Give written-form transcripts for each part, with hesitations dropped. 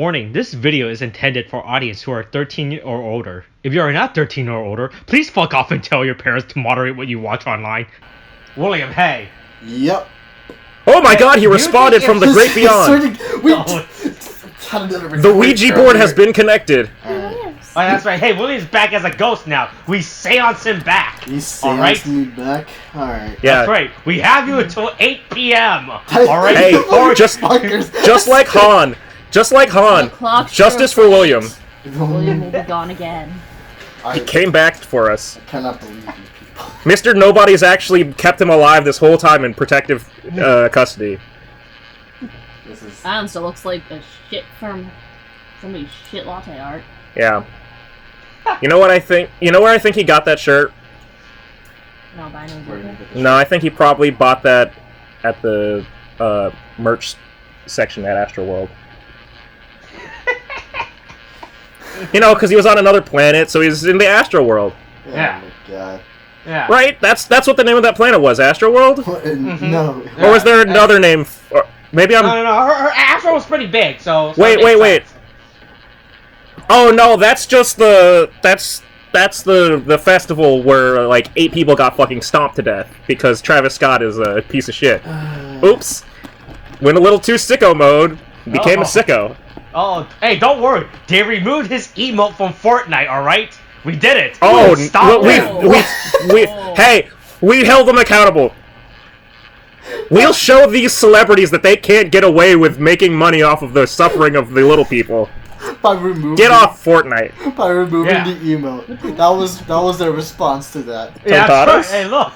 Warning, this video is intended for audience who are 13 or older. If you are not 13 or older, please fuck off and tell your parents to moderate what you watch online. William, hey. Yep. Oh my god, he responded from the great beyond. The Ouija board has been connected. Oh, that's right. Hey, William's back as a ghost now. We seance him back. You seance me back? Alright. Yeah. That's right. We have you until 8 p.m. Alright? Hey, just like Han. Just like Han. Justice for William. William will be gone again. He came back for us. I cannot believe you people. Mr. Nobody's actually kept him alive this whole time in protective custody. And so looks like a shit from somebody's shit latte art. Yeah. You know what I think? You know where I think he got that shirt? No, but I know. No, I think he probably bought that at the merch section at Astroworld. You know, because he was on another planet, so he's in the Astroworld. Yeah. Oh my god. Yeah. Right? That's what the name of that planet was, Astroworld? Mm-hmm. No. Or was there another name? Maybe I'm... No. Her Astro was pretty big, so... Wait. Oh, no, that's just the... That's the festival where, like, 8 people got fucking stomped to death because Travis Scott is a piece of shit. Oops. Went a little too sicko mode. Became a sicko. Oh, hey, don't worry. They removed his emote from Fortnite, alright? We did it. Oh, stop hey, we held them accountable. We'll show these celebrities that they can't get away with making money off of the suffering of the little people. By removing Get off Fortnite. By removing the emote. That was their response to that. Yeah, that's right. Hey, look.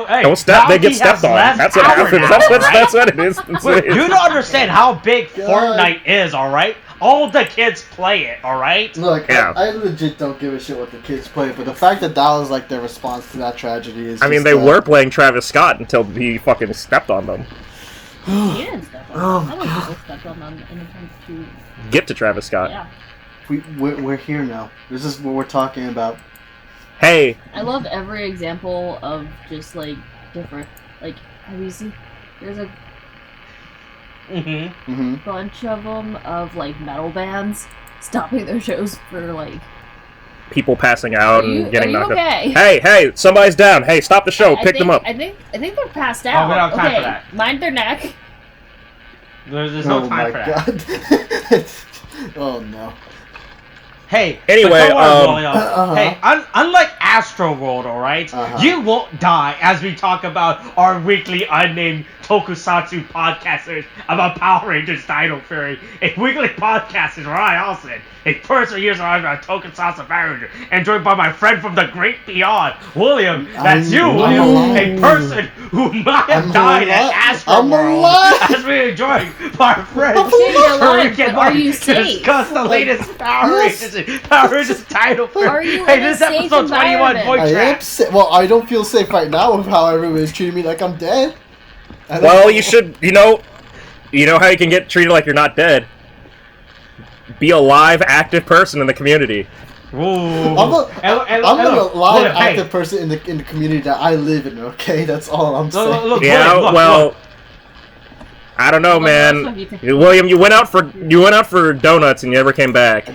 Hey. Don't step. They get stepped on. That's what happens. That's what it is. Wait, you don't understand how big Fortnite is, alright? All the kids play it, alright? Look, yeah. I legit don't give a shit what the kids play, but the fact that was like their response to that tragedy is. I mean, they were playing Travis Scott until he fucking stepped on them. He didn't step on them. I don't think people stepped on them in attempt to get to Travis Scott. Yeah. We're here now. This is what we're talking about. Hey. I love every example of just like different. Like, have you seen? There's a bunch of them of like metal bands stopping their shows for like people passing out and getting knocked out. Hey, somebody's down. Hey, stop the show. Pick them up. I think they're passed out. Oh, we don't have time for that. Mind their neck. There's no time for that. Oh no. Hey, anyway, hey, unlike Astroworld, alright? You won't die as we talk about our weekly unnamed tokusatsu podcasters about Power Rangers Dino Fury. A weekly podcast is where I, Austin, a person here's on a tokusatsu Power Ranger, and joined by my friend from the great beyond, William. That's you, William. A person who might have died at Astroworld as we enjoy our friends. Are you safe? Discuss the latest Power Rangers Dino Fury. Hey, this is episode 21 voice track. Well, I don't feel safe right now with how everyone's treating me like I'm dead. Well, you should, you know how you can get treated like you're not dead. Be a live, active person in the community. I'm a live, active person in the community that I live in. Okay, that's all I'm saying. Look, I don't know, man. William, you went out for donuts and you never came back.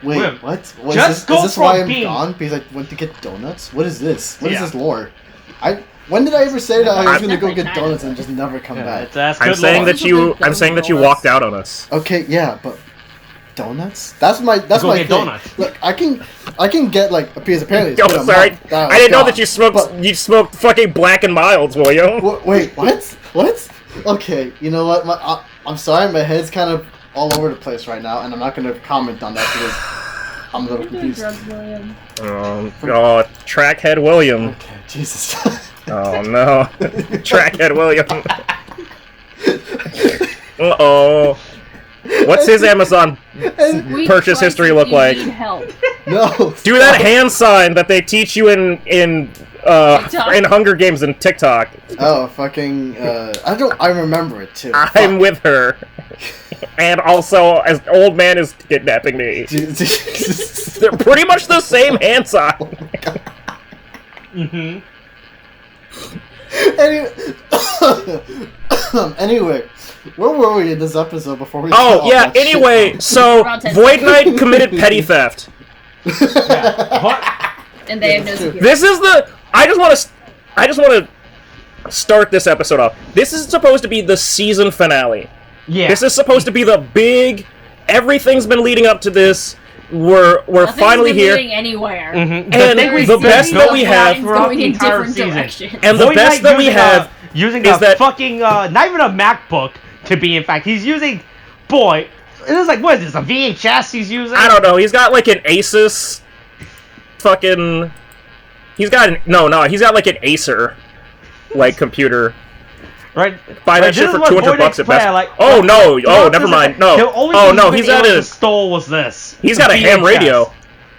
Wait, what? Is this why I'm gone? Because I went to get donuts? What is this? What is this lore? When did I ever say that I was gonna go get donuts and just never come back? I'm saying that you walked out on us. Okay, yeah, but donuts? That's my thing. Donuts. Look, I can get like because apparently. Oh, sorry. I didn't know that you smoked fucking Black and Milds, William. Wait, what? What? Okay, you know what? I'm sorry, my head's kind of all over the place right now, and I'm not gonna comment on that because I'm a little confused. Trackhead William. Okay, Jesus. Oh no, Trackhead William. Uh-oh. What's his Amazon purchase history look like? No. Do that hand sign that they teach you in Hunger Games and TikTok. Oh, fucking I remember it too. I'm with her. And also, as old man is kidnapping me. They're pretty much the same hand sign. Anyway, Anyway, where were we in this episode before we? Oh yeah. Anyway, so Void Knight committed petty theft. And they have no security. This is the. I just want to start this episode off. This is supposed to be the season finale. Yeah. This is supposed to be the big. Everything's been leading up to this. We're Nothing's finally been here. leading anywhere. And the best that we have going in different directions. And the best that we have using is that fucking not even a MacBook to be. In fact, he's using. Boy, it is like what is this? A VHS he's using? I don't know. He's got like an Asus. Fucking. He's got he's got like an Acer, like computer. Right. Buy that shit for $200 at best. Like, oh no! Oh, never mind. No. Oh no! He's got a stole was this. He's got a ham radio.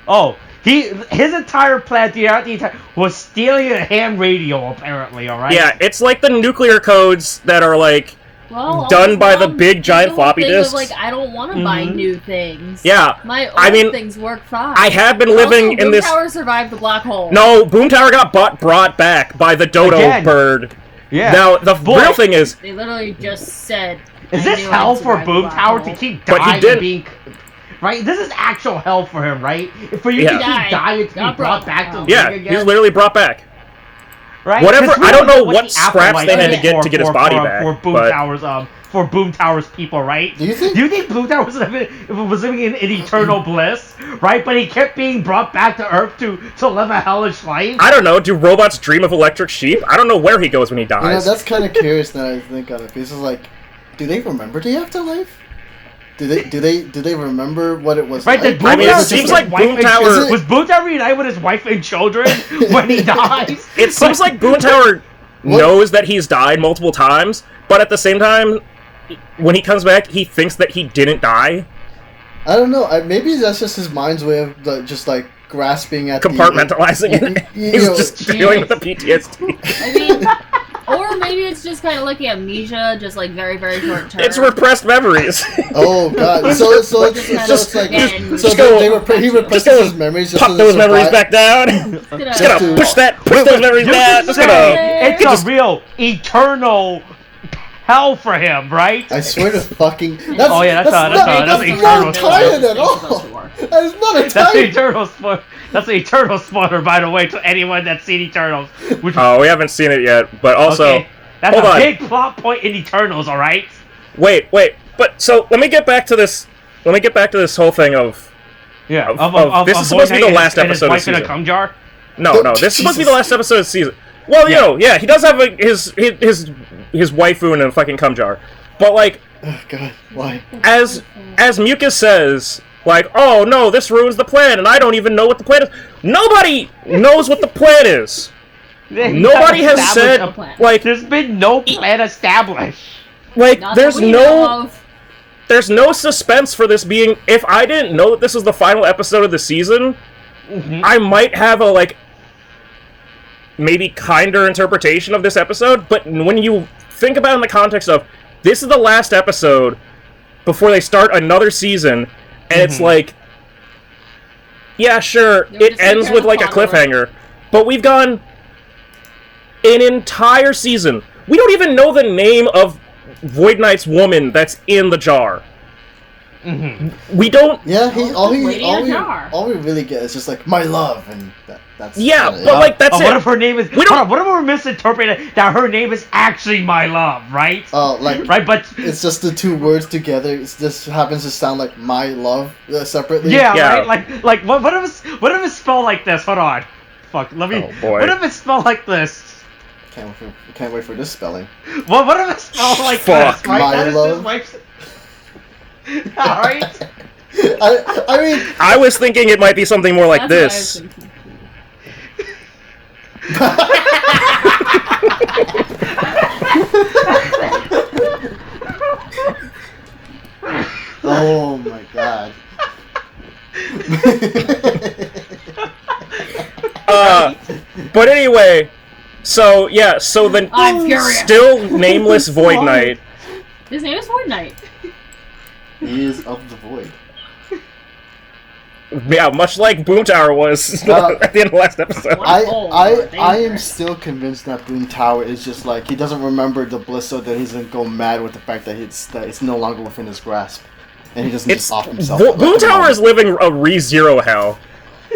Oh, his entire plan throughout the entire was stealing a ham radio apparently. All right. Yeah, it's like the nuclear codes that are like done by the big giant floppy disks. Like I don't want to buy new things. Yeah. My old things work fine. I have been living in this. Boom Tower survived the black hole. No, Boom Tower got brought back by the dodo bird. Yeah. Now the real thing is, they literally just said, "Is this hell for Boom Tower to keep dying and being?" Right. This is actual hell for him, right? For you to keep dying and to be brought back to yeah, again. he was literally brought back. Right. Whatever. I don't know what scraps they had to get his body back. For Boom Tower's people, right? Do you think Boom Tower was living in eternal bliss, right? But he kept being brought back to Earth to live a hellish life. I don't know. Do robots dream of electric sheep? I don't know where he goes when he dies. You know, that's kind of curious that I think on it. Because it's like, do they remember the afterlife? Do they remember what it was right, like? I mean, it seems like Boom Tower was Boom Tower reunited with his wife and children when he dies. It seems like Boom Tower knows that he's died multiple times, but at the same time, when he comes back, he thinks that he didn't die. I don't know. Maybe that's just his mind's way of just like grasping at compartmentalizing it. He's just dealing with the PTSD. I mean, or maybe it's just kind of like amnesia, just like very, very short term. It's repressed memories. Oh god! So it's like he repressed his memories. Just pop those memories back down. Just gonna push those memories down. It's a real eternal hell for him, right? I swear to fucking. That's not tie-in at all. That is not a tie-in. That's an Eternal spoiler, by the way, to anyone that's seen Eternals. Oh, we haven't seen it yet, but also... Okay. That's a big plot point in Eternals, alright? Wait, but, so, let me get back to this whole thing of... Yeah, this is supposed to be the last episode of the season. In a cum jar? No, this is supposed to be the last episode of the season. Well, you know, yeah, he does have his waifu in a fucking cum jar. But, like... Oh, God, why? As Mucus says... Like, oh no, this ruins the plan, and I don't even know what the plan is. Nobody knows what the plan is. Nobody has said, like, there's been no plan established. Like, there's no suspense for this being. If I didn't know that this was the final episode of the season, I might have a like maybe kinder interpretation of this episode. But when you think about it in the context of this is the last episode before they start another season. And it's like, yeah, sure, it ends with like a cliffhanger, but we've gone an entire season. We don't even know the name of Void Knight's woman that's in the jar. We don't. Yeah, all we really get is just like my love, and that's. Yeah, but like that's it. What if her name is? What if we're misinterpreting that her name is actually my love, right? Oh, right, but it's just the two words together. It just happens to sound like my love separately. Yeah, right. Like what if it's spelled like this? Hold on, fuck. Let me. Oh boy. What if it's spelled like this? Can't wait for this spelling. What if it's spelled like fuck. this? Right? My love. Alright. I mean, I was thinking it might be something more like this. Oh my god. But anyway, so yeah, so the still nameless Void Knight. His name is Void Knight. He is of the void. Yeah, much like Boom Tower was at the end of the last episode. I am still convinced that Boom Tower is just like, he doesn't remember the bliss so that he's gonna go mad with the fact that it's no longer within his grasp. And he doesn't just off himself. Boom Tower is living a re-zero hell.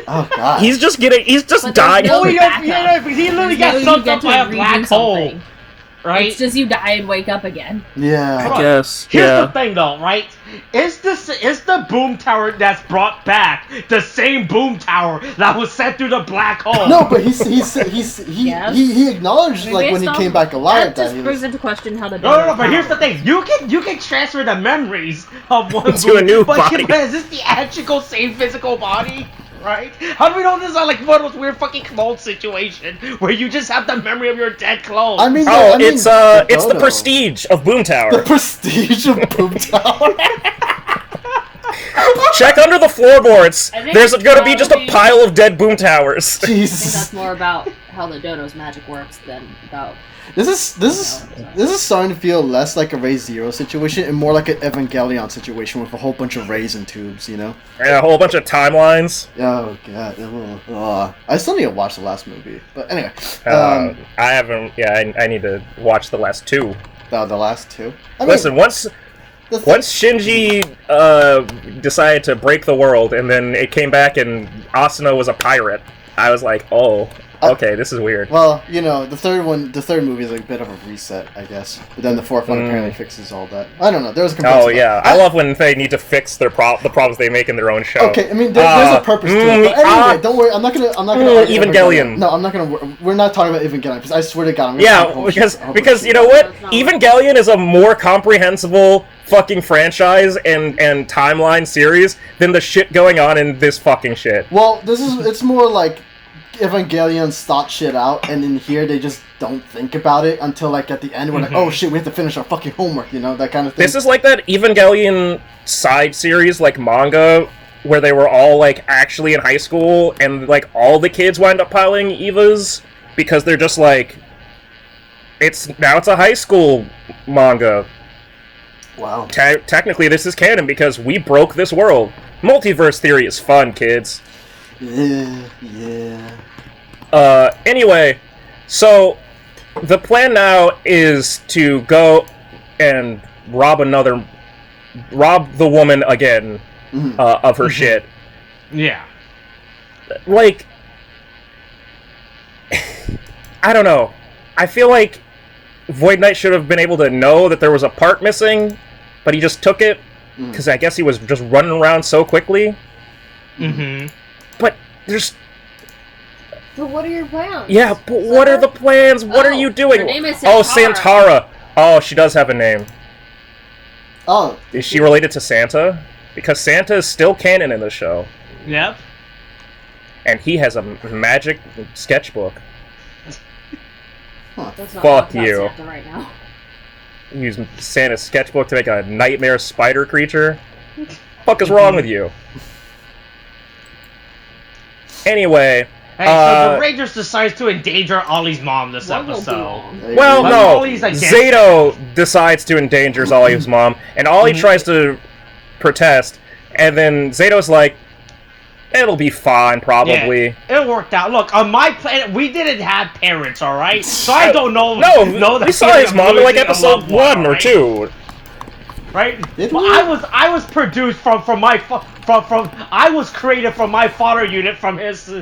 Oh god. He's just dying. Oh, yeah, he literally got sucked up by a black hole. Right? It's just you die and wake up again. Yeah. I guess. Here's the thing, though, right? Is the Boom Tower that's brought back the same Boom Tower that was sent through the black hole? No, but he acknowledged like when he came back alive that just brings into question how the no, but here's the thing: you can transfer the memories of one to a new body. But is this the actual same physical body? Right? How do we know this is not like one of those weird fucking clone situation where you just have the memory of your dead clone? It's the prestige of Boom Tower. The prestige of Boom Tower. Check under the floorboards. There's gonna be just a pile of dead Boom Towers. Jesus. I think that's more about how the dodo's magic works than about. This is starting to feel less like a Ray Zero situation and more like an Evangelion situation with a whole bunch of rays and tubes, you know? And a whole bunch of timelines. Oh god. I still need to watch the last movie. But anyway. I haven't. Yeah, I need to watch the last two. The last two? Listen, once Shinji decided to break the world and then it came back and Asuna was a pirate, I was like, oh. Okay, this is weird. Well, you know, the third movie is like a bit of a reset, I guess. But then the fourth one apparently fixes all that. I don't know. There was a I love when they need to fix the problems they make in their own show. Okay, I mean, there's a purpose to it. But anyway, don't worry. I'm not gonna. Evangelion. No, I'm not gonna. We're not talking about Evangelion because I swear to God. Because you know what? Evangelion is a more comprehensible fucking franchise and timeline series than the shit going on in this fucking shit. Well, it's more like Evangelion thought shit out, and in here they just don't think about it until like at the end we're like, oh shit, we have to finish our fucking homework, you know, that kind of thing. This is like that Evangelion side series, like manga, where they were all like actually in high school, and like all the kids wind up piling Evas because they're just like, it's a high school manga. Wow. Technically, this is canon because we broke this world. Multiverse theory is fun, kids. Yeah. Anyway, so the plan now is to go and rob the woman again of her shit. Yeah. Like, I don't know. I feel like Void Knight should have been able to know that there was a part missing, but he just took it because I guess he was just running around so quickly. Mm-hmm. But there's... But what are your plans? Yeah, but what are the plans? What are you doing? Her name is Santara. Oh, Santara. Oh, she does have a name. Oh. Is she related to Santa? Because Santa is still canon in the show. Yep. And he has a magic sketchbook. Huh. Fuck you. Santa right now. Use Santa's sketchbook to make a nightmare spider creature? Fuck is wrong with you? Anyway... Hey, so the Rangers decides to endanger Ollie's mom this episode. Well, no. Zato decides to endanger Ollie's mom, and Ollie tries to protest, and then Zato's like, it'll be fine, probably. Yeah, it worked out. Look, on my planet, we didn't have parents, alright? So I don't know. We saw his mom in like episode 1 or 2. Right? Well, I was produced from my I was created from my fodder unit from his.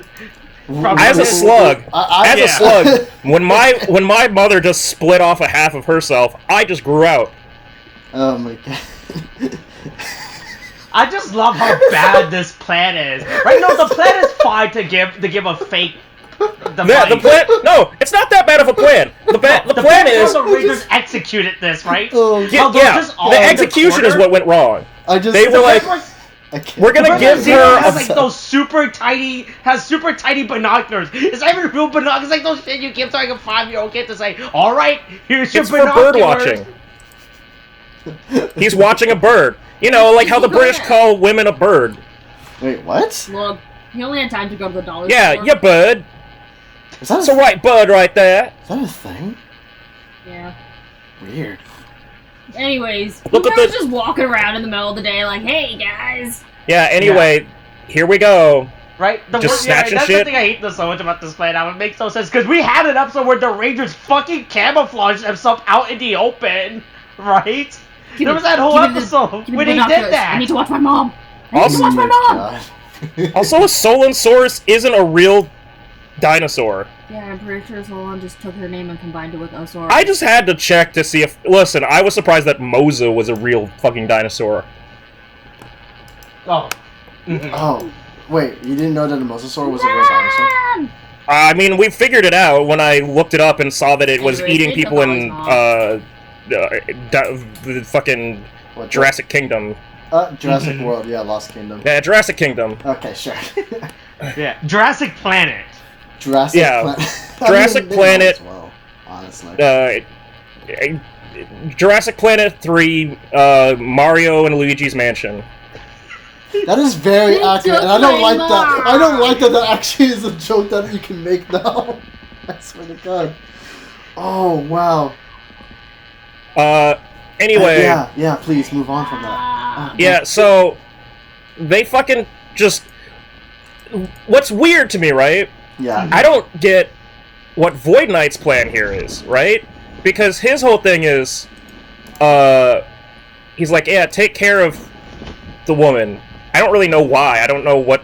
As a slug, a slug, when my mother just split off a half of herself, I just grew out. Oh my god. I just love how bad this plan is. Right? No, the plan is fine to give a fake. The plan? No, it's not that bad of a plan. The plan is the Rangers executed this, right? The execution is what went wrong. They were like. We're gonna give her has those super tiny binoculars. It's every real binoculars like those shit you give to like a 5-year-old kid to say, all right, here's your binoculars. It's for bird watching. He's watching a bird. You know, like how the British call women a bird. Wait, what? Look, he only had time to go to the dollar store. Yeah, bird. That's a right bird right there. Is that a thing? Yeah. Weird. Anyways, look at just walking around in the middle of the day like, hey, guys. Yeah, anyway, here we go. Right? Just snatching that's shit. the thing I hate so much about this play now. It makes no sense, because we had an episode where the Rangers fucking camouflaged themselves out in the open, right? There was that whole episode when he did that. I need to watch my mom. I need to watch my mom! Also, Solansaurus isn't a real dinosaur. Yeah, I'm pretty sure Solon just took her name and combined it with Osaur. I just had to check to see if... Listen, I was surprised that Moza was a real fucking dinosaur. Oh. Oh. Wait, you didn't know that a mosasaur was a real dinosaur? I mean, we figured it out when I looked it up and saw that it was eating people in, the fucking Jurassic Kingdom. Jurassic World, yeah, Lost Kingdom. Yeah, Jurassic Kingdom. Okay, sure. Yeah, Jurassic Planet. Jurassic Planet. Jurassic Planet. Well, honestly. Jurassic Planet 3, Mario and Luigi's Mansion. That is very accurate, and I don't like that. I don't like that that actually is a joke that you can make now. I swear to God. Oh, wow. Anyway. Yeah, please move on from that. Yeah, so they fucking just... What's weird to me, right? Yeah. I don't get what Void Knight's plan here is, right? Because his whole thing is, he's like, yeah, take care of the woman. I don't really know why. I don't know what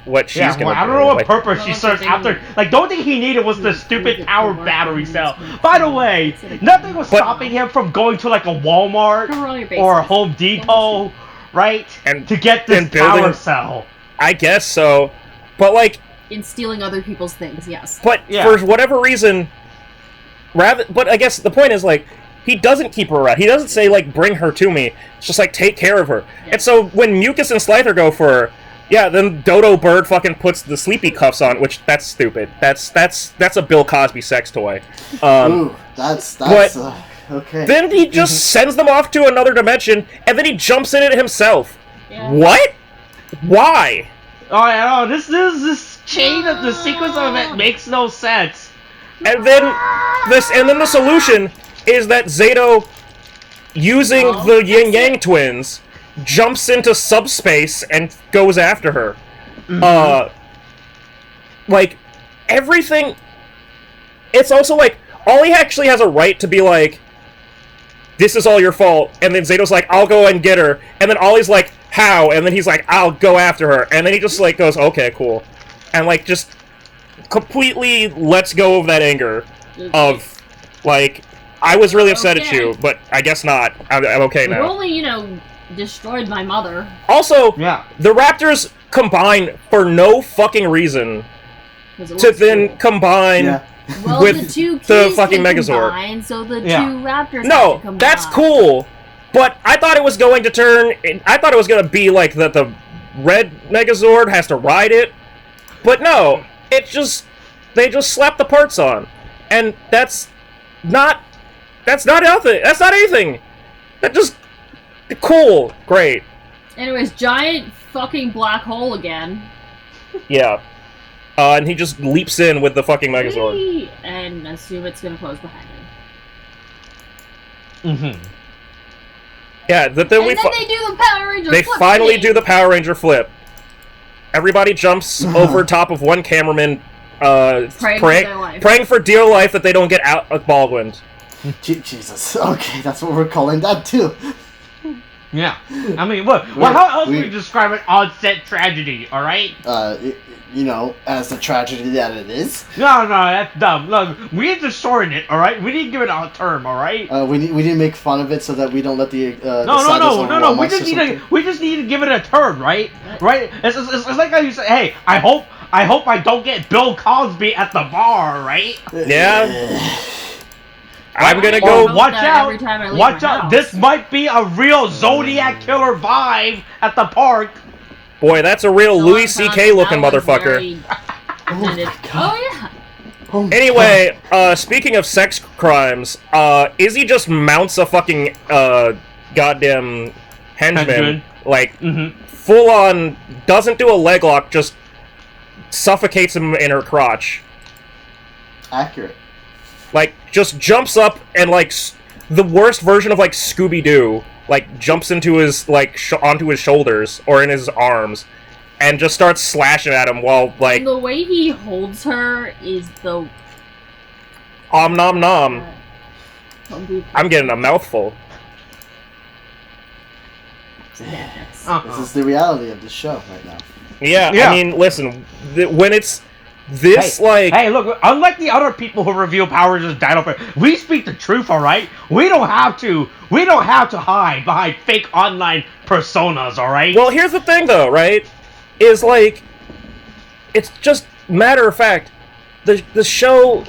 what she's gonna do. I don't know what purpose she serves after. Like, the only thing he needed was the stupid power battery cell. By the way, nothing was stopping him from going to like a Walmart or a Home Depot, right? And to get this power cell. I guess so, but like in stealing other people's things, yes. But for whatever reason, but I guess the point is like. He doesn't keep her around. He doesn't say, like, bring her to me. It's just, like, take care of her. Yeah. And so when Mucus and Slifer go for her, yeah, then Dodo Bird fucking puts the sleepy cuffs on, which, that's stupid. That's a Bill Cosby sex toy. Ooh, that's okay. Then he just sends them off to another dimension, and then he jumps in it himself. Yeah. What? Why? Oh, yeah, no, this chain of the sequence of it makes no sense. And then the solution is that Zato, using the Yin-Yang twins, jumps into subspace and goes after her. Like, everything... It's also like, Ollie actually has a right to be like, this is all your fault, and then Zato's like, I'll go and get her, and then Ollie's like, how? And then he's like, I'll go after her, and then he just like goes, okay, cool. And like, just completely lets go of that anger of, like... I was really upset at you, but I guess not. I'm okay now. You only, destroyed my mother. Also, the Raptors combine for no fucking reason to then combine with the fucking Megazord. Combine, so the two Raptors no, that's cool, but I thought it was going to turn... I thought it was going to be like that the red Megazord has to ride it, but no, it just... They just slap the parts on, and that's not... That's not nothing. That's not anything. That just... Cool. Great. Anyways, giant fucking black hole again. Yeah. And he just leaps in with the fucking Megazord. And assume it's gonna close behind him. Yeah, then they do the Power Ranger flip. They finally do the Power Ranger flip. Everybody jumps over top of one cameraman, praying for dear life that they don't get out of Baldwin. Jesus. Okay, that's what we're calling that too. Yeah. I mean, look. How else would we describe an on-set tragedy? All right. As the tragedy that it is. No, that's dumb. Look, we need to shorten it. All right. We need to give it a term. All right. We need to make fun of it so that we don't let the. No. We just need to give it a term. Right. Right. It's like how you say, hey, I hope I don't get Bill Cosby at the bar. Right. Yeah. I'm gonna go. Watch out! Watch out! This might be a real Zodiac killer vibe at the park. Boy, that's a real Louis C.K. looking motherfucker. Anyway, speaking of sex crimes, Izzy just mounts a fucking goddamn henchman, like full on. Doesn't do a leg lock, just suffocates him in her crotch. Accurate. Like, just jumps up and, like, the worst version of, like, Scooby-Doo, like, jumps into his, like, onto his shoulders, or in his arms, and just starts slashing at him while, like... And the way he holds her is the... Om nom nom. I'm getting a mouthful. This is the reality of the show right now. Yeah, I mean, listen, when it's this, Hey, look, unlike the other people who review Power Rangers Dino Fury, we speak the truth, alright? We don't have to hide behind fake online personas, alright? Well, here's the thing, though, right? Is, like, it's just matter of fact, the show,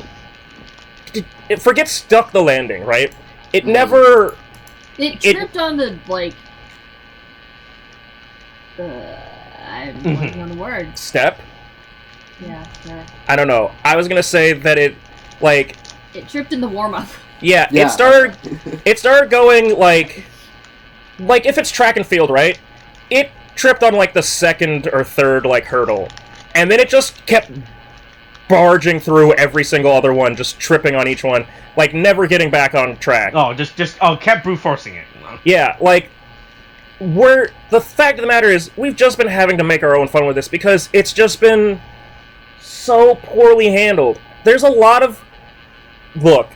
it forgets stuck the landing, right? It never... It tripped on the, like... I'm blanking on the word. Step? Yeah, sure. I don't know. I was gonna say that it, like... It tripped in the warm-up. Yeah, it started going, like, if it's track and field, right? It tripped on, like, the second or third, like, hurdle. And then it just kept barging through every single other one, just tripping on each one, like, never getting back on track. Oh, kept brute forcing it. Yeah, like... the fact of the matter is, we've just been having to make our own fun with this because it's just been so poorly handled. There's a lot of... Look,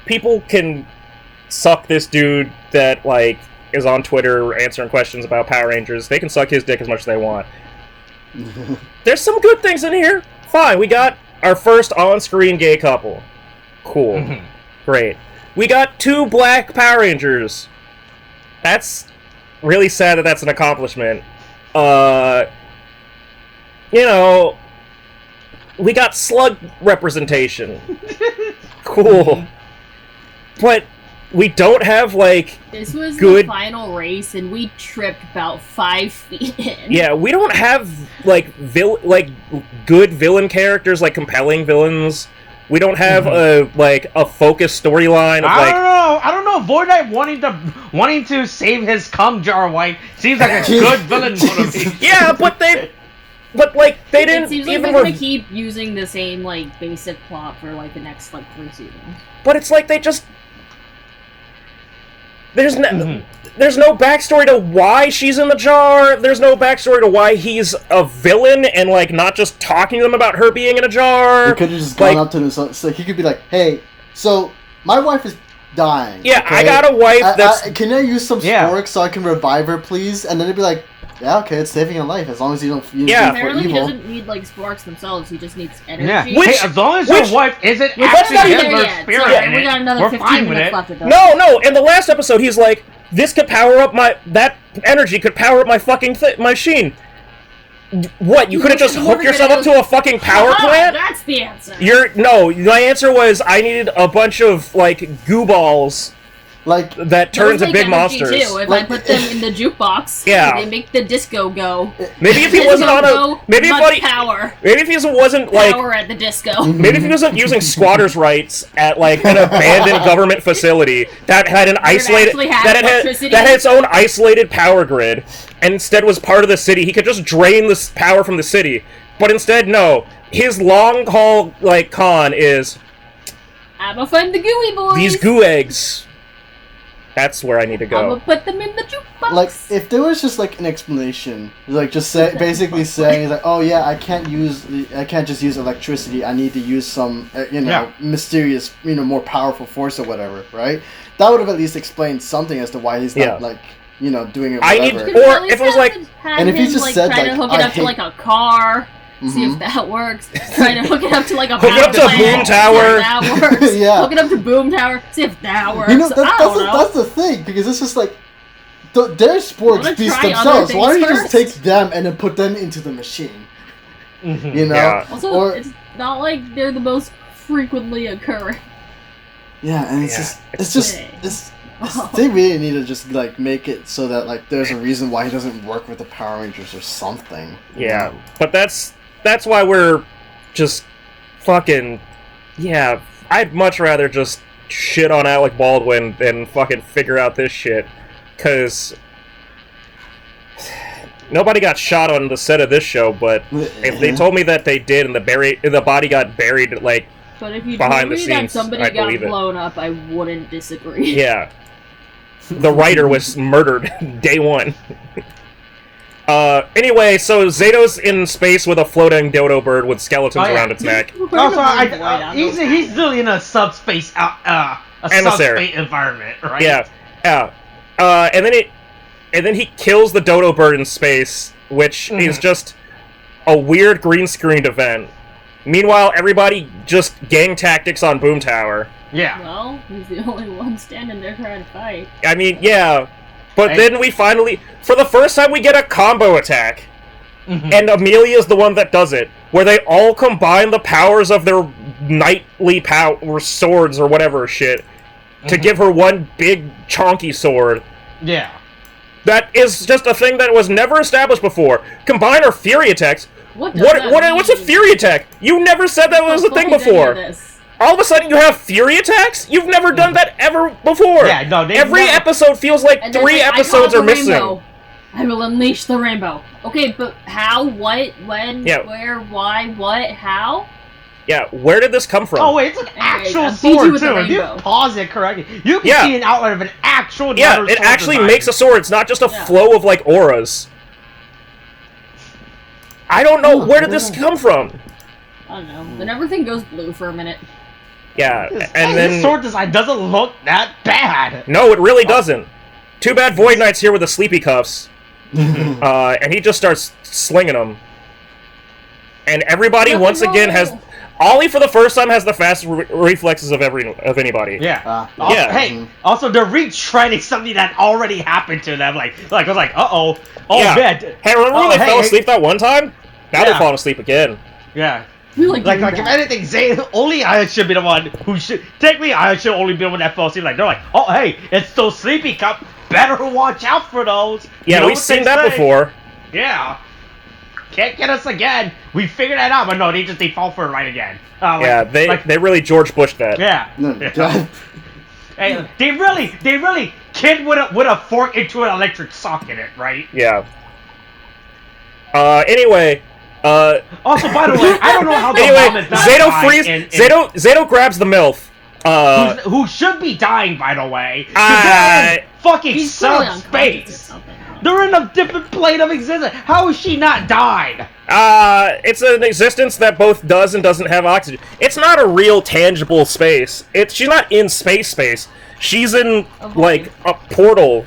people can suck this dude that, like, is on Twitter answering questions about Power Rangers. They can suck his dick as much as they want. There's some good things in here. Fine, we got our first on-screen gay couple. Cool. Great. We got 2 black Power Rangers. That's... really sad that that's an accomplishment. You know, we got slug representation. Cool. But we don't have, like, this was good... the final race, and we tripped about 5 feet in. Yeah, we don't have, like, good villain characters, like, compelling villains. We don't have a focused storyline of, like... I don't know. Void Knight wanting to save his cum jar wife seems like a good villain motivation. Yeah, but they didn't. It seems like they're gonna keep using the same, like, basic plot for, like, the next, like, 3 seasons. But it's like they just... There's no backstory to why she's in the jar. There's no backstory to why he's a villain and, like, not just talking to them about her being in a jar. He could have just gone up to him, so he could be like, hey, so my wife is dying. Yeah, okay? I got a wife that's... can I use some sporks so I can revive her, please? And then it'd be like, yeah, okay, it's saving your life, as long as you don't use it for Apparently evil. he doesn't need, like, sparks themselves, he just needs energy. Yeah, as long as your wife isn't actually in her spirit, we got another 15 minutes left of this. No, in the last episode, he's like, this could power up that energy could power up my fucking machine. What, you couldn't just hook yourself up to a fucking power plant? That's the answer. No, my answer was I needed a bunch of, like, goo balls. Like, that turns into big monsters. Too. If I put them in the jukebox, they make the disco go. Maybe if he wasn't on a maybe if he wasn't like power at the disco. Maybe if he wasn't using squatters' rights at, like, an abandoned government facility that had an isolated that had its own isolated power grid, and instead was part of the city, he could just drain this power from the city. But instead, no. His long haul, like, con is I'ma find the gooey boys. These goo eggs. That's where I need to go. I'm gonna put them in the jukebox. Like, if there was just, like, an explanation, like, just basically saying, like, oh yeah, I can't just use electricity, I need to use some, mysterious, more powerful force or whatever, right? That would have at least explained something as to why he's not, like, doing it, whatever. Or if it was like, and if he just said, trying to hook it up to, like, a car. See if that works. Trying to hook it up to, like, a hook it up to a boom tower. That works. Yeah. Hook it up to boom tower. See if that works. That's the thing, because it's just like their sporks beast themselves. Why don't you just take them and then put them into the machine? You know. Yeah. Also, it's not like they're the most frequently occurring. Yeah, and it's just they really need to just, like, make it so that, like, there's a reason why he doesn't work with the Power Rangers or something. Yeah, but that's why we're just fucking... Yeah, I'd much rather just shit on Alec Baldwin than fucking figure out this shit. Because... Nobody got shot on the set of this show, but if they told me that they did and the body got buried, like, but if you behind told me the scenes, that somebody I'd got believe blown up, I wouldn't disagree. Yeah. The writer was murdered day one. Anyway, so Zato's in space with a floating dodo bird with skeletons around its neck. He's really in a subspace subspace environment, right? Yeah. And then he kills the dodo bird in space, which is just a weird green screened event. Meanwhile, everybody just gang tactics on Boom Tower. Yeah. Well, he's the only one standing there trying to fight. I mean, yeah. But then we finally, for the first time, we get a combo attack. And Amelia's the one that does it. Where they all combine the powers of their knightly power swords or whatever shit to give her one big chonky sword. Yeah. That is just a thing that was never established before. Combine her fury attacks. What's a fury attack? You never said that was a thing before. All of a sudden you have fury attacks? You've never done that ever before. Yeah, no, every episode feels like 3 episodes are missing. Rainbow. I will unleash the rainbow. Okay, but how, what, when, where, why, what, how? Yeah, where did this come from? Oh wait, it's an actual sword too. If you pause it correctly, you can see an outline of an actual. Yeah, it actually makes a sword. It's not just a flow of like auras. I don't know, where did this come from? I don't know. Then everything goes blue for a minute. Yeah, and then... the sword design doesn't look that bad. No, it really doesn't. Too bad Void Knight's here with the sleepy cuffs. And he just starts slinging them. And everybody once again has... Ollie, for the first time, has the fastest reflexes of anybody. Yeah. Hey, also, they're retreading something that already happened to them. I was like, uh-oh. Oh, man. Hey, remember when they fell asleep that one time? Now they're falling asleep again. Yeah. Like if anything, Zane, only I should be the one who should... Technically, I should only be the one that fell asleep. Like, they're like, oh, hey, it's those sleepy cup. Better watch out for those. Yeah, we've seen that before. Yeah. Can't get us again. We figured that out, but no, they fall for it right again. They really George Bush that. Yeah. Hey, they really kid with a fork into an electric socket, right? Yeah. Anyway. Also, by the way, I don't know how the mom is not dying. Zato grabs the MILF. Who should be dying, by the way. Fucking space. They're in a different plane of existence. How is she not died? It's an existence that both does and doesn't have oxygen. It's not a real tangible space. She's not in space. She's in like a portal.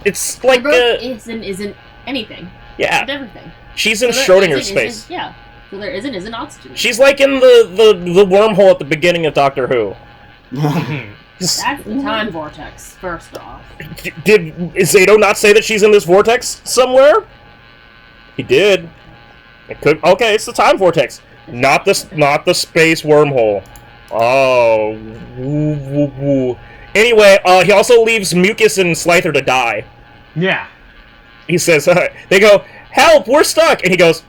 It's like isn't anything. Yeah. It's everything. She's in Schrodinger's space. Yeah. So there isn't oxygen. She's like in the wormhole at the beginning of Doctor Who. That's the time vortex, first off. Did Zato not say that she's in this vortex somewhere? He did. It could. Okay, it's the time vortex, not the space wormhole. Oh. Woo, woo, woo. Anyway, he also leaves Mucus and Slyther to die. Yeah. He says, they go, help, we're stuck, and he goes,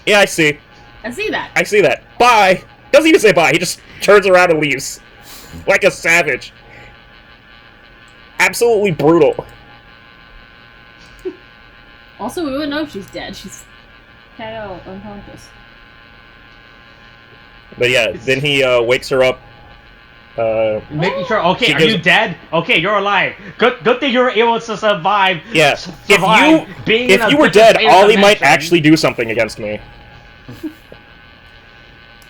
yeah, I see. I see that. I see that. Bye. Doesn't even say bye. He just turns around and leaves. Like a savage. Absolutely brutal. Also, we wouldn't know if she's dead. She's kind of unconscious. But yeah, then he wakes her up. Making sure, okay, are you dead? Okay, you're alive. Good thing you were able to survive. Yeah, if you were dead, Ollie might actually do something against me.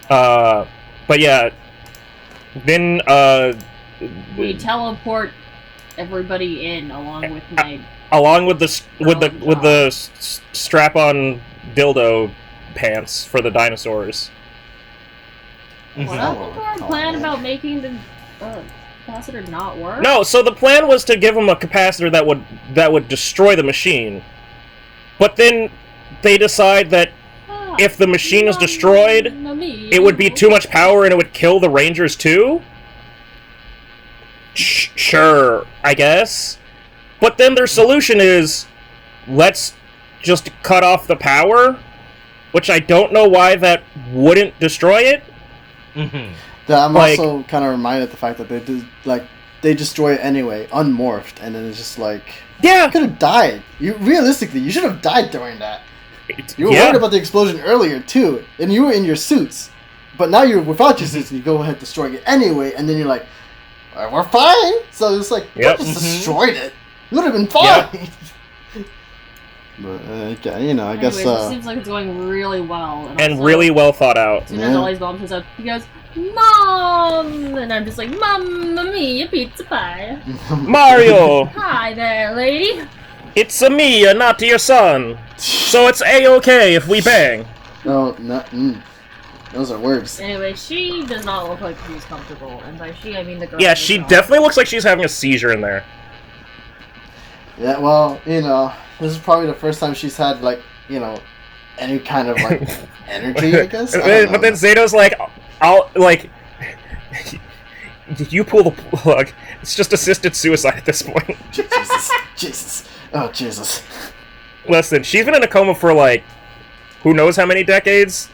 But yeah, then we teleport everybody in along with my the strap-on dildo pants for the dinosaurs. What was our plan about making the capacitor not work? No, so the plan was to give them a capacitor that would destroy the machine. But then they decide that if the machine is destroyed, it would be too much power and it would kill the Rangers too? Sure, I guess. But then their solution is, let's just cut off the power, which I don't know why that wouldn't destroy it. I'm also kind of reminded of the fact that they destroy it anyway, unmorphed, and then it's just like, yeah, you could have died. Realistically, you should have died during that. You were worried about the explosion earlier too, and you were in your suits, but now you're without your suits, and you go ahead destroying it anyway, and then you're like, we're fine. So it's like, just destroyed it. You would have been fine. But you know, I guess. It seems like it's going really well, and really well thought out. As soon as Ollie's mom shows up, he goes, "Mom!" And I'm just like, "Mamma mia, pizza pie." Mario! Hi there, lady. It's a me, not your son. So it's A-okay if we bang. No, those are words. Anyway, she does not look like she's comfortable, and by she I mean the girl. Yeah, she definitely looks like she's having a seizure in there. Yeah, well, you know, this is probably the first time she's had, like, you know, any kind of, like, energy, I guess? But then Zato's like, did you pull the plug? It's just assisted suicide at this point. Jesus. Oh, Jesus. Listen, she's been in a coma for, like, who knows how many decades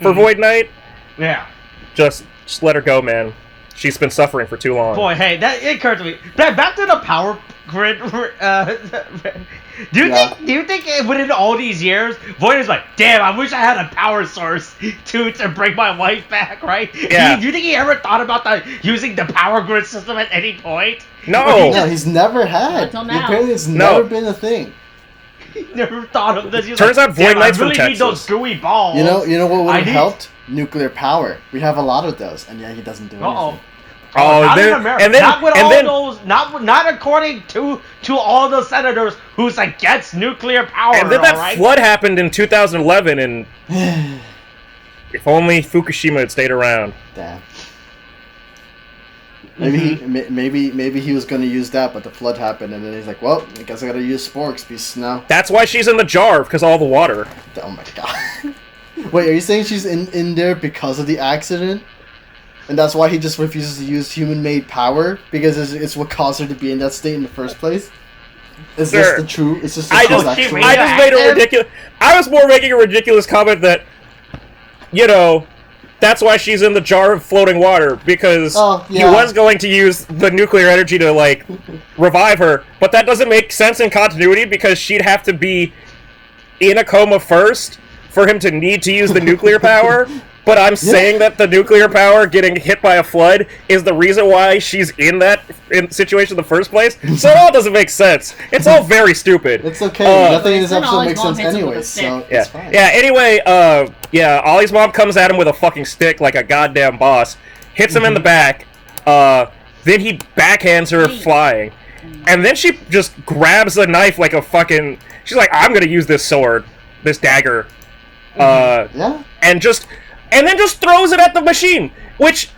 for Void Knight? Yeah. Just let her go, man. She's been suffering for too long. Boy, hey, that occurred to me. Back to the power grid. Do you think within all these years, Void is like, damn, I wish I had a power source to bring my wife back, right? Yeah. Do you think he ever thought about using the power grid system at any point? No. He's never had. Until now. Apparently, it's never been a thing. He never thought of this. Turns out Void Knight's I really from need those Texas. gooey balls. You know what would have helped? Nuclear power. We have a lot of those, and yeah, he doesn't do anything. Not in America. Not according to all the senators who's against nuclear power. And then that flood happened in 2011, and if only Fukushima had stayed around. Damn. Maybe he was going to use that, but the flood happened, and then he's like, well, I guess I got to use Spork's piece now. That's why she's in the jar, because of all the water. Oh my god. Wait, are you saying she's in there because of the accident? And that's why he just refuses to use human-made power? Because it's what caused her to be in that state in the first place? Is this the true... Is this the I true just made a ridiculous... I was more making a ridiculous comment that, you know, that's why she's in the jar of floating water, because he was going to use the nuclear energy to, like, revive her, but that doesn't make sense in continuity, because she'd have to be in a coma first for him to need to use the nuclear power, but I'm saying that the nuclear power getting hit by a flood is the reason why she's in that situation in the first place, so it all doesn't make sense. It's all very stupid. It's okay. Nothing in this episode makes sense anyway, so it's fine. Yeah, anyway, Ollie's mom comes at him with a fucking stick like a goddamn boss, hits him in the back, then he backhands her flying, and then she just grabs a knife like a fucking... She's like, I'm gonna use this sword, this dagger, and then just throws it at the machine, which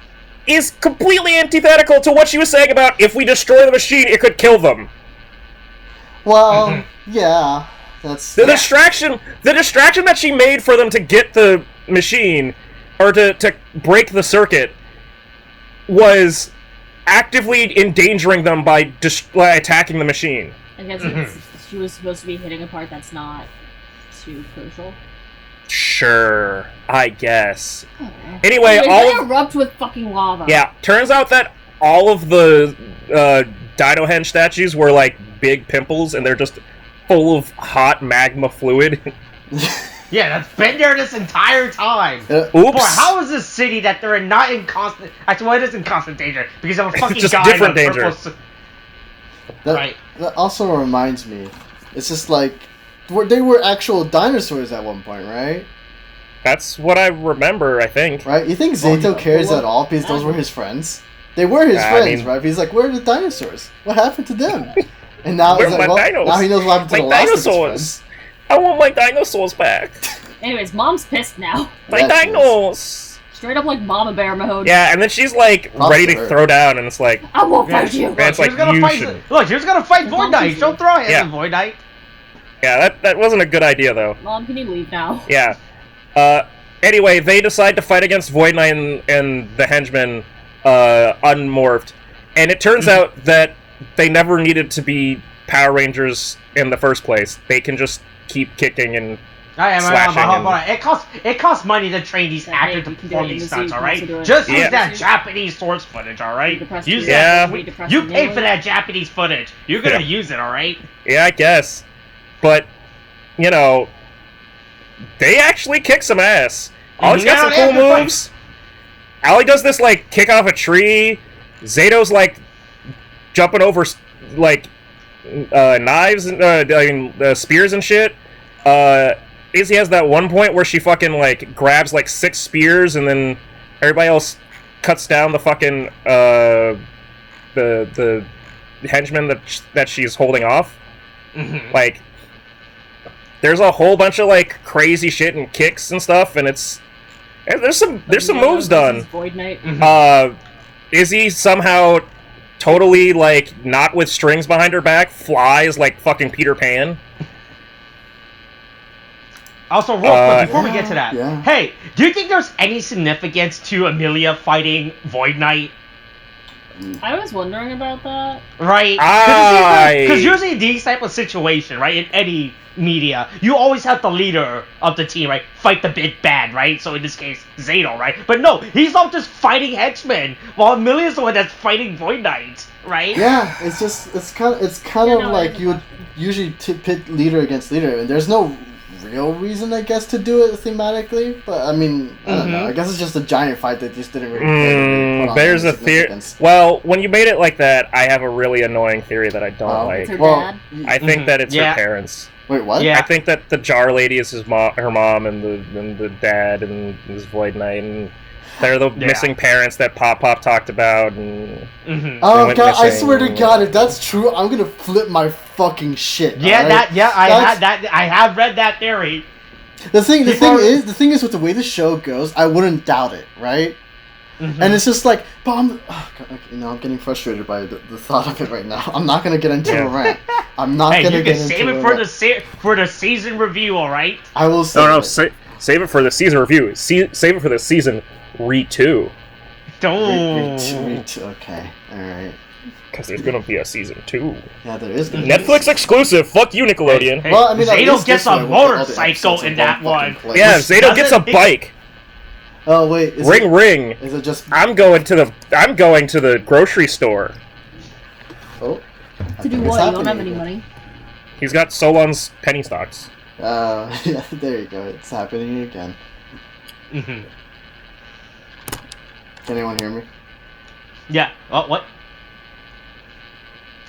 is completely antithetical to what she was saying about if we destroy the machine, it could kill them. Well, yeah, that's... The distraction that she made for them to get the machine, or to break the circuit, was actively endangering them by attacking the machine. I guess she was supposed to be hitting a part that's not too crucial. Sure, I guess. Anyway, they erupt with fucking lava. Yeah, turns out that all of the Dino Henge statues were like big pimples, and they're just full of hot magma fluid. Yeah, that's been there this entire time. Oops. Boy, how is this city that they're not in constant... Actually, well, it is in constant danger, because of a fucking just guy different in a danger. That also reminds me, it's just like... They were actual dinosaurs at one point, right? That's what I remember, I think. Right? You think Zato cares at all because those were his friends? They were his friends, right? But he's like, where are the dinosaurs? What happened to them? And now he's like, now he knows what happened to the last of his friends. I want my dinosaurs back. Anyways, Mom's pissed now. My dinos! Straight up like Mama Bear mode. Yeah, and then she's like ready to throw down, and it's like... I won't fight you! And it's like, Look, she was gonna fight Void Knight. She'll throw it at Void Knight. Yeah, that wasn't a good idea, though. Mom, can you leave now? Yeah. Anyway, they decide to fight against Void Knight and the henchmen, unmorphed. And it turns out that they never needed to be Power Rangers in the first place. They can just keep kicking and slashing. It costs money to train these actors to perform these stunts, alright? Just use that Japanese source footage, alright? Use that. You pay for that Japanese footage. You're gonna use it, alright? Yeah, I guess. But, you know, they actually kick some ass. Ollie's got some cool moves. Ollie does this, like, kick off a tree. Zato's, like, jumping over, like, knives, and spears and shit. Izzy has that one point where she fucking, like, grabs, like, 6 spears, and then everybody else cuts down the fucking, the henchman that she's holding off. Mm-hmm. Like, there's a whole bunch of, like, crazy shit and kicks and stuff, and there's some moves done. Void Knight. Izzy somehow totally, like, not with strings behind her back, flies like fucking Peter Pan. Also, real quick, before we get to that, yeah. Hey, do you think there's any significance to Amelia fighting Void Knight? I was wondering about that. Right? Because usually in these type of situation, right, in any media, you always have the leader of the team, right, fight the big bad, right? So in this case, Zato, right? But no, he's not just fighting henchmen, while Amelia's the one that's fighting Void Knight, right? Yeah, it's kind of like you would usually pit leader against leader, and there's no real reason, I guess, to do it thematically. But I mean, I don't know. I guess it's just a giant fight that just didn't really. There's a theory. Well, when you made it like that, I have a really annoying theory that I don't like. It's her dad? I think that it's her parents. Wait, what? Yeah. I think that the jar lady is her mom, and the dad, and this Void Knight, and they're the missing parents that Pop talked about. And oh god, I swear to God, if that's true, I'm gonna flip my fucking shit. Yeah, right? I have read that theory. The thing is, with the way the show goes, I wouldn't doubt it, right? And it's just like, but I'm getting frustrated by the thought of it right now. I'm not gonna get into a rant. I'm not gonna get into save it for the season review, all right? I will say. Save it for the season review. Save it for the season re-2. Don't. Okay, all right. Because there's gonna be a season 2. Yeah, there is gonna be Netflix exclusive. Fuck you, Nickelodeon. Hey, well, I mean, Zato gets a motorcycle in that one. Yeah, Zato gets a bike. Oh wait, ring. Is it just? I'm going to the grocery store. Oh. To do what? You don't have any money. He's got Solon's penny stocks. Yeah, there you go. It's happening again. Can anyone hear me? Yeah. Oh, what?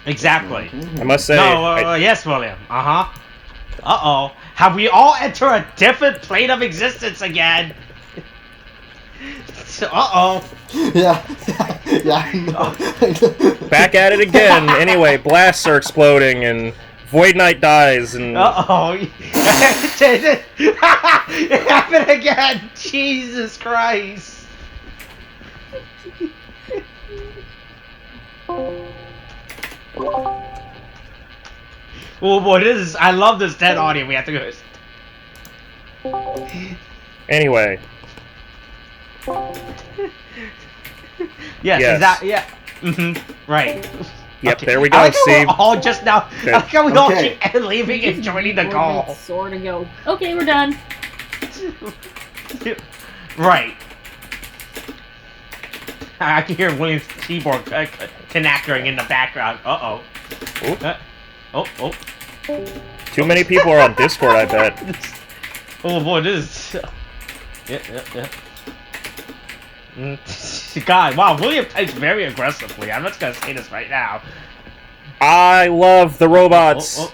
Exactly. I must say. No, yes, William. Uh-oh. Have we all entered a different plane of existence again? Uh-oh. Yeah, I know. Back at it again. Anyway, blasts are exploding and Void Knight dies and... Uh-oh. It happened again. Jesus Christ. Oh boy, I love this dead audio. We have to go. Anyway. Yes, exactly. Yeah. Right. Yep, Okay. there we go. I like See? we're all just now. I like how we all keep leaving and joining the call. Sort of go. Okay, we're done. Right. I can hear William's keyboard connecting in the background. Uh-oh. Oh. Too many people are on Discord, I bet. Oh boy, this is... Yeah. God, wow, William types very aggressively. I'm just gonna say this right now. I love the robots.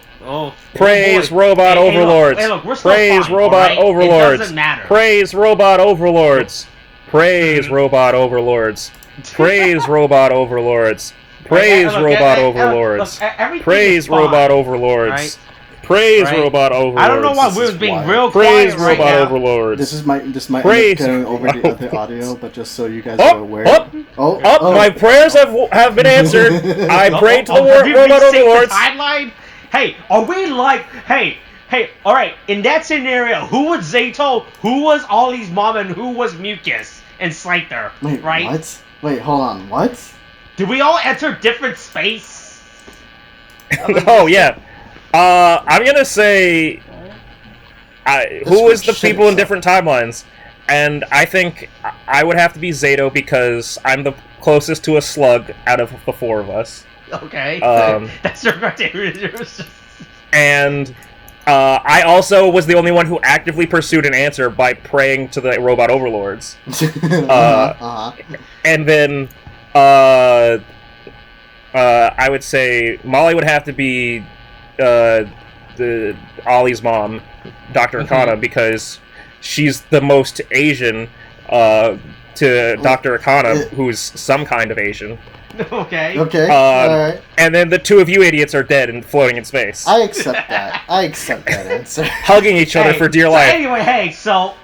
Praise robot overlords. Hey, look, we're still Praise fine, robot right? overlords. It doesn't matter. Praise robot overlords. Praise robot overlords. Praise robot overlords. Praise robot overlords. Praise robot overlords. Praise robot overlords. I don't know why Will's being real Praise quiet robot right now. overlords. This might end up going over the audio, but just so you guys are aware. My prayers have been answered. I prayed to the robot overlords. Timeline. Hey, are we like? Hey, all right. In that scenario, who was Zato? Who was Ollie's mom? And who was Mucus and Scyther? Wait, right? What? Wait, hold on. What? Did we all enter different space? Oh yeah. I'm gonna say who is the people in different timelines, and I think I would have to be Zato because I'm the closest to a slug out of the 4 of us. Okay, that's your criteria. And I also was the only one who actively pursued an answer by praying to the robot overlords. And then I would say Molly would have to be the Ollie's mom, Dr. Akana because she's the most Asian to Dr. Akana, who's some kind of Asian. Okay. Okay. Alright. And then the two of you idiots are dead and floating in space. I accept that. I accept that answer. Hugging each other for dear life. Anyway, hey, so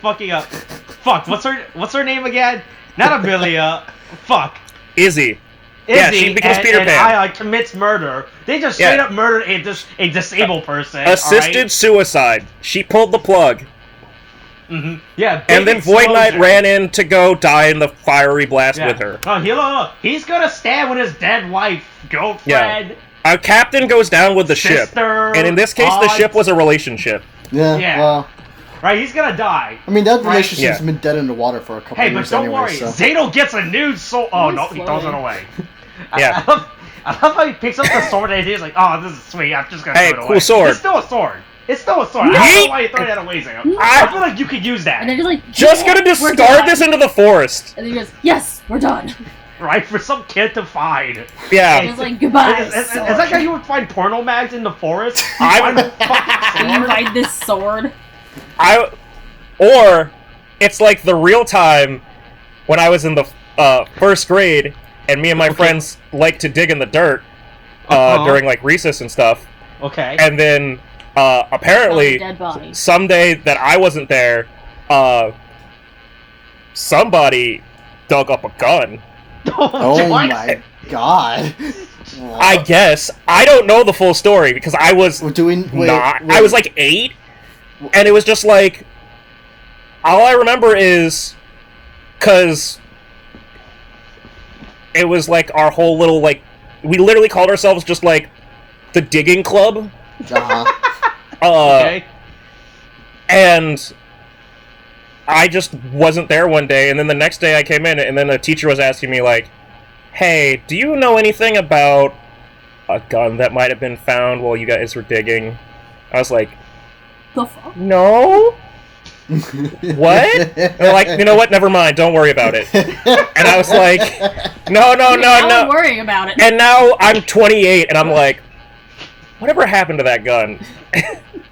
fucking up. Fuck, what's her name again? Not Amelia. Fuck. Izzy. Yeah, she becomes Peter Pan. And commits murder. They just straight up murdered a disabled person. Assisted suicide. She pulled the plug. Mm-hmm. Yeah. And then Void Knight ran in to go die in the fiery blast with her. Oh, he's gonna stand with his dead wife, girlfriend. Yeah. Our captain goes down with the ship. And in this case, the ship was a relationship. Yeah. Well. Right, he's gonna die. I mean, that relationship's been dead in the water for a couple of years anyway. Hey, but don't worry, Zato gets a new sword. Oh, no, he throws it away. Yeah. I love how he picks up the sword and he's like, oh, this is sweet, I'm just gonna throw it away. Cool sword. It's still a sword. I don't know why you throw that away, Zato. I feel like you could use that. And then he's like, just gonna discard this into the forest. And then he goes, yes, we're done. Right, for some kid to find. Yeah. He's like, goodbye, Is that how you would find porno mags in the forest? You find this sword? Or, it's like the real time when I was in the first grade, and me and my friends liked to dig in the dirt during like recess and stuff. Okay. And then apparently, someday that I wasn't there, somebody dug up a gun. Oh my god. I guess. I don't know the full story because I was I was like 8, and it was just like, all I remember is, because it was like our whole little, like, we literally called ourselves just like the digging club. Okay. And I just wasn't there one day, and then the next day I came in, and then the teacher was asking me, like, hey, do you know anything about a gun that might have been found while you guys were digging? I was like, the fuck? No? What? They're like, you know what? Never mind. Don't worry about it. And I was like, no. I'm worrying about it. And now I'm 28, and I'm like, whatever happened to that gun?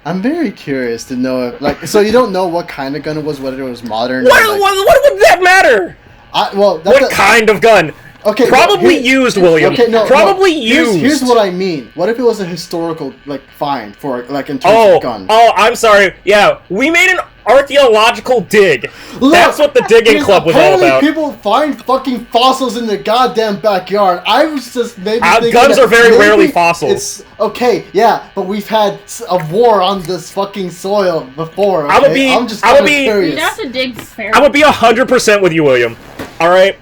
I'm very curious to know if, like, so you don't know what kind of gun it was, whether it was modern. What would that matter? What kind of gun? Okay, probably used, William. Okay, no, probably used. Here's what I mean. What if it was a historical, like, find for, like, in terms of guns? Oh, I'm sorry. Yeah, we made an archaeological dig. Look, that's what the digging club was all about. People find fucking fossils in their goddamn backyard. I was just maybe thinking guns are very rarely fossils. Okay, yeah, but we've had a war on this fucking soil before. Okay? I'm just curious. You'd have to dig fair. I would be 100% with you, William. All right.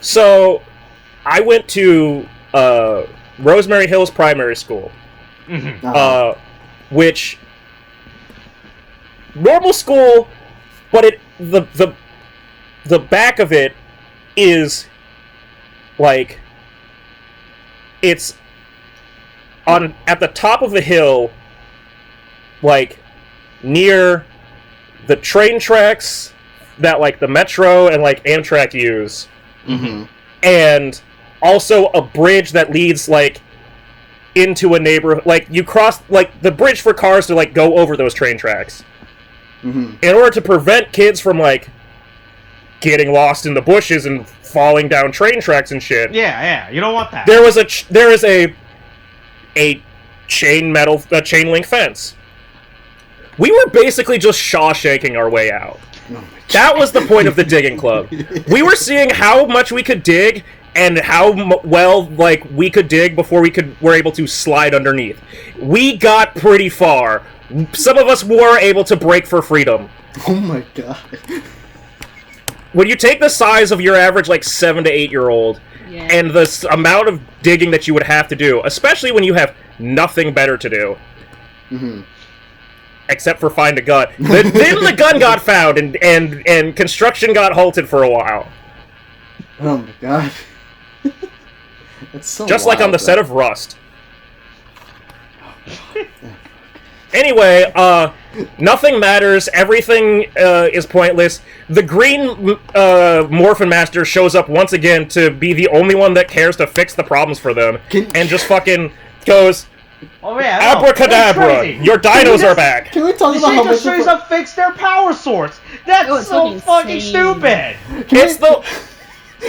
So, I went to Rosemary Hills Primary School, which normal school, but the back of it is like it's at the top of the hill, like near the train tracks that like the Metro and like Amtrak use. And also a bridge that leads, like, into a neighborhood. Like, you cross, like, the bridge for cars to, like, go over those train tracks. In order to prevent kids from, like, getting lost in the bushes and falling down train tracks and shit. Yeah, you don't want that. There is a chain link fence. We were basically just Shawshanking our way out. That was the point of the digging club. We were seeing how much we could dig and how well, like, we could dig before were able to slide underneath. We got pretty far. Some of us were able to break for freedom. Oh my god. When you take the size of your average, like, 7 to 8 year old, and the amount of digging that you would have to do, especially when you have nothing better to do, except for find a gun. Then the gun got found, and construction got halted for a while. Oh my god. That's so just wild, like on the set of Rust. Anyway, nothing matters. Everything is pointless. The green Morphin Master shows up once again to be the only one that cares to fix the problems for them. And just fucking goes, Oh yeah. Abracadabra! Your dinos are back. Can we talk about how much? They just straight up fix their power source. That's so fucking stupid.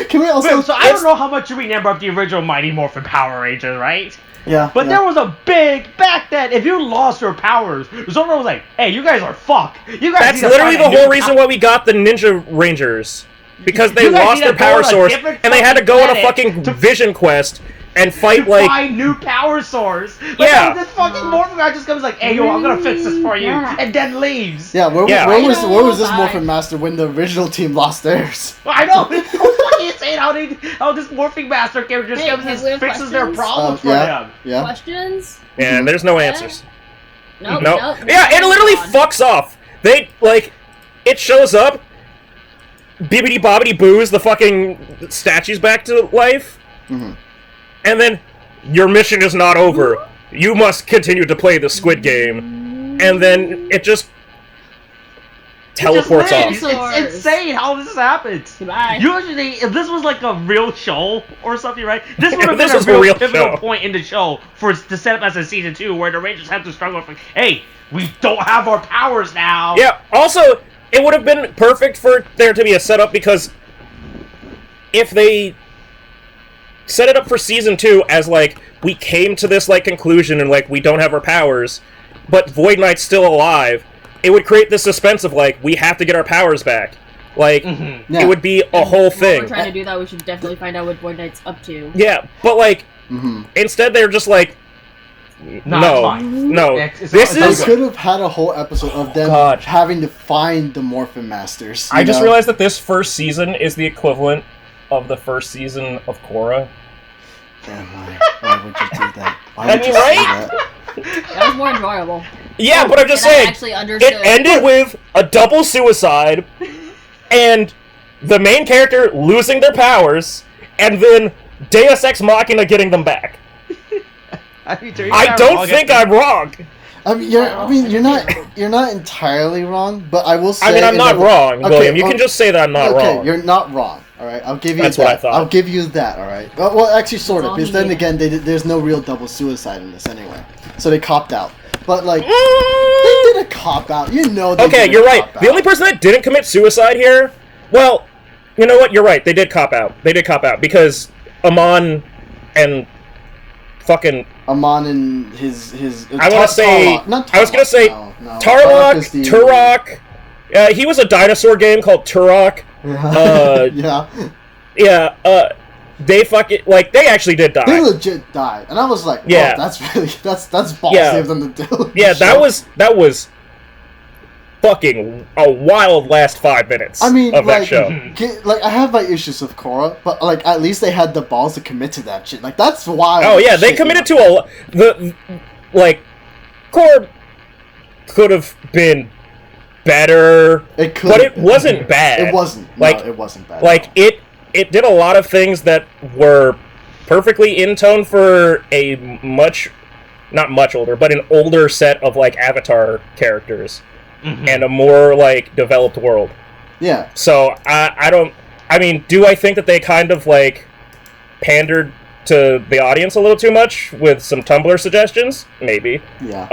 Can we also? So I don't know how much you remember of the original Mighty Morphin Power Rangers, right? Yeah. But there was a big back then. If you lost your powers, someone was like, "Hey, you guys are fucked. You guys." That's literally the whole reason why we got the Ninja Rangers, because they lost their power source and they had to go on a fucking vision quest and fight like find new power source. Yeah. This fucking Morphin guy just comes like, "Hey, yo, I'm gonna fix this for you," and then leaves. Yeah. Where was this Morphin Master when the original team lost theirs? I know. It's so fucking insane how this Morphing Master character just comes and fixes their problems for them. Yeah. Questions? and there's no answers. Nope. Yeah, it literally fucks off. They like it shows up. Bibbidi bobbidi boos the fucking statues back to life. Mm-hmm. And then, your mission is not over. You must continue to play the Squid Game. And then it just teleports off. It's insane how this happens. Goodbye. Usually, if this was like a real show or something, right? This would have been a real pivotal point in the show to set up as a season 2 where the Rangers have to struggle with, like, hey, we don't have our powers now. Yeah, also, it would have been perfect for there to be a setup because if they set it up for season 2 as like we came to this like conclusion and like we don't have our powers, but Void Knight's still alive, it would create this suspense of like we have to get our powers back. Like it would be a whole thing. If we're trying to do that, we should definitely find out what Void Knight's up to. Yeah, but like instead they're just like no. They could have had a whole episode of them having to find the Morphin Masters. I just realized that this first season is the equivalent of the first season of Korra. Damn, why would you do that? I mean, right? That was more enjoyable. Yeah, but I'm just saying, it ended with a double suicide, and the main character losing their powers, and then Deus Ex Machina getting them back. I don't think I'm wrong. You're not entirely wrong, but I will say. I mean, I'm not wrong, William. You can just say that I'm not wrong. Okay, you're not wrong. All right, I'll give you That's that. what I thought. I'll give you that. All right. Well, actually, sort of, because then again, there's no real double suicide in this anyway, so they copped out. But like, they did a cop out. You know. Okay, you're right. The only person that didn't commit suicide here, well, you know what? You're right. They did cop out. Because Amon and fucking. Amon and his I want to say. I was gonna say Tarlok, Turok. He was a dinosaur game called Turok. They fucking they actually did die. They legit died, and I was like, yeah, that's ballsy of them to do. Yeah, that was fucking a wild last 5 minutes. I mean, of that show. I have my issues with Korra, but like at least they had the balls to commit to that shit. Like that's wild. Oh yeah, they committed to Korra could have been better. It could, but it wasn't bad. It wasn't. It wasn't bad. Like it did a lot of things that were perfectly in tone for a not much older, but an older set of like Avatar characters. And a more like developed world. Yeah. So do I think that they kind of like pandered to the audience a little too much with some Tumblr suggestions? Maybe. Yeah.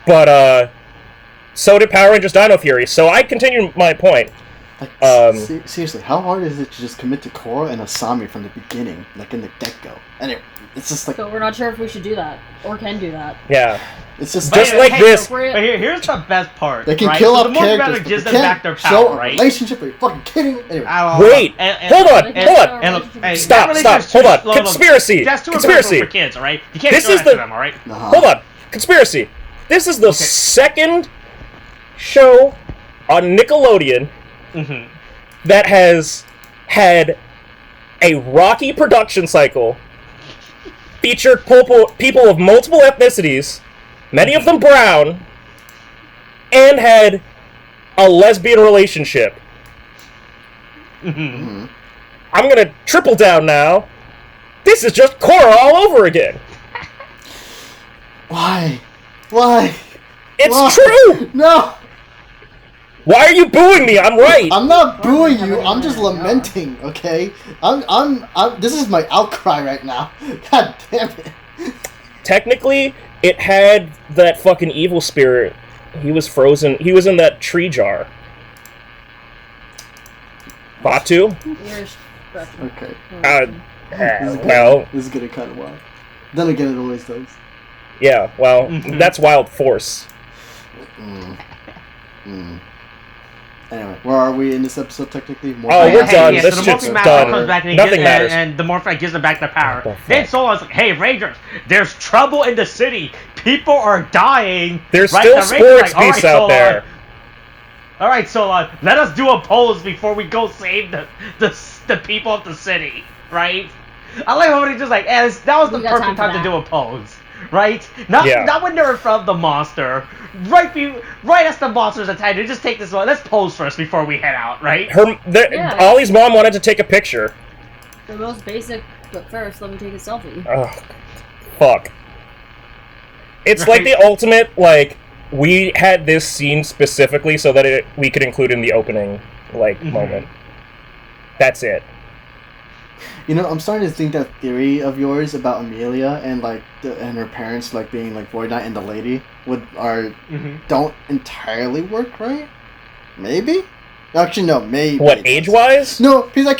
But so did Power Rangers Dino Fury. So I continue my point. Like, seriously, how hard is it to just commit to Korra and Asami from the beginning, like in the get-go? Anyway, it's just like. So we're not sure if we should do that or can do that. Yeah. It's just like this. But here's the best part. They can right? kill so off characters, but they back their can't power, show a right? relationship. Are you fucking kidding? Anyway. Wait, hold on. Stop. Hold on. Conspiracy. Conspiracy for kids, all right? You can't show that to them, all right? Hold on. Conspiracy. This is the second show on Nickelodeon that has had a rocky production cycle, featured people of multiple ethnicities, many of them brown, and had a lesbian relationship. I'm gonna triple down now. This is just Korra all over again. Why? It's true! No! Why are you booing me? I'm right. I'm not booing you. I'm just lamenting, okay? I'm this is my outcry right now. God damn it. technically, it had that fucking evil spirit. He was frozen. He was in that tree jar. Batu? Okay. Well... This is getting kind of wild. Then again, it always does. Yeah, well, that's Wild Force. Anyway, where are we in this episode technically? We're done. This so shit's done. Comes back and Nothing matters. And the Morphin gives them back their power. Then Solan's like, hey, Rangers, there's trouble in the city. People are dying. There's still sports beasts out there. Alright, Solon, let us do a pose before we go save the people of the city, right? I like how he's just like, that was the perfect time to do a pose. Right? Not when they're in front of the monster. Right as the monster's attacked, they just take this one. Let's pose first before we head out, right? Ollie's mom wanted to take a picture. The most basic, but first, let me take a selfie. Oh, fuck. It's like the ultimate, like, we had this scene specifically so that we could include in the opening, like, moment. That's it. You know, I'm starting to think that theory of yours about Amelia and like and her parents like being like Void Knight and the lady don't entirely work, right? Maybe. Actually, no. Maybe. What, age-wise? No, because I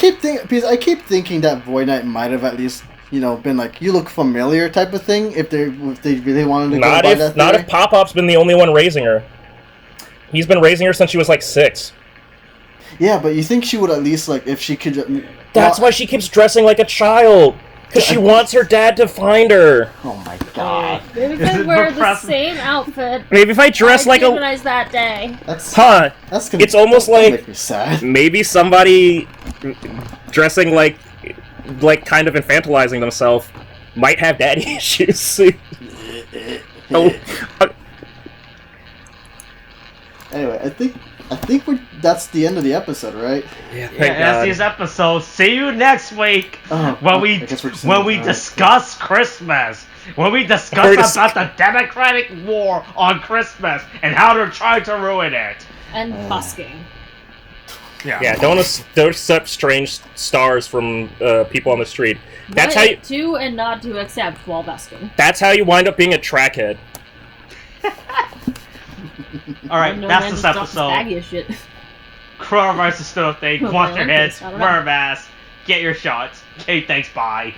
keep thinking that Void Knight might have at least been like, you look familiar type of thing. If they really wanted to go by that theory. Not if Pop-Pop's been the only one raising her. He's been raising her since she was like 6. Yeah, but you think she would at least like if she could. That's why she keeps dressing like a child. Because she wants her dad to find her. Oh my god. Maybe if I wear the same outfit. Maybe if I dress like a... that day. That's gonna, it's almost like make me sad. Maybe somebody dressing like kind of infantilizing themselves might have daddy issues. Anyway, I think that's the end of the episode, right? Yeah, that's this episode. See you next week when we discuss Christmas. When we discuss about the Democratic War on Christmas and how they're trying to ruin it. And busking. Yeah, don't accept strange stars from people on the street. That's and not to accept while busking. That's how you wind up being a trackhead. Alright, that's this episode. Coronavirus is still a thing. Wash your hands, wear a mask, get your shots. Okay, thanks, bye.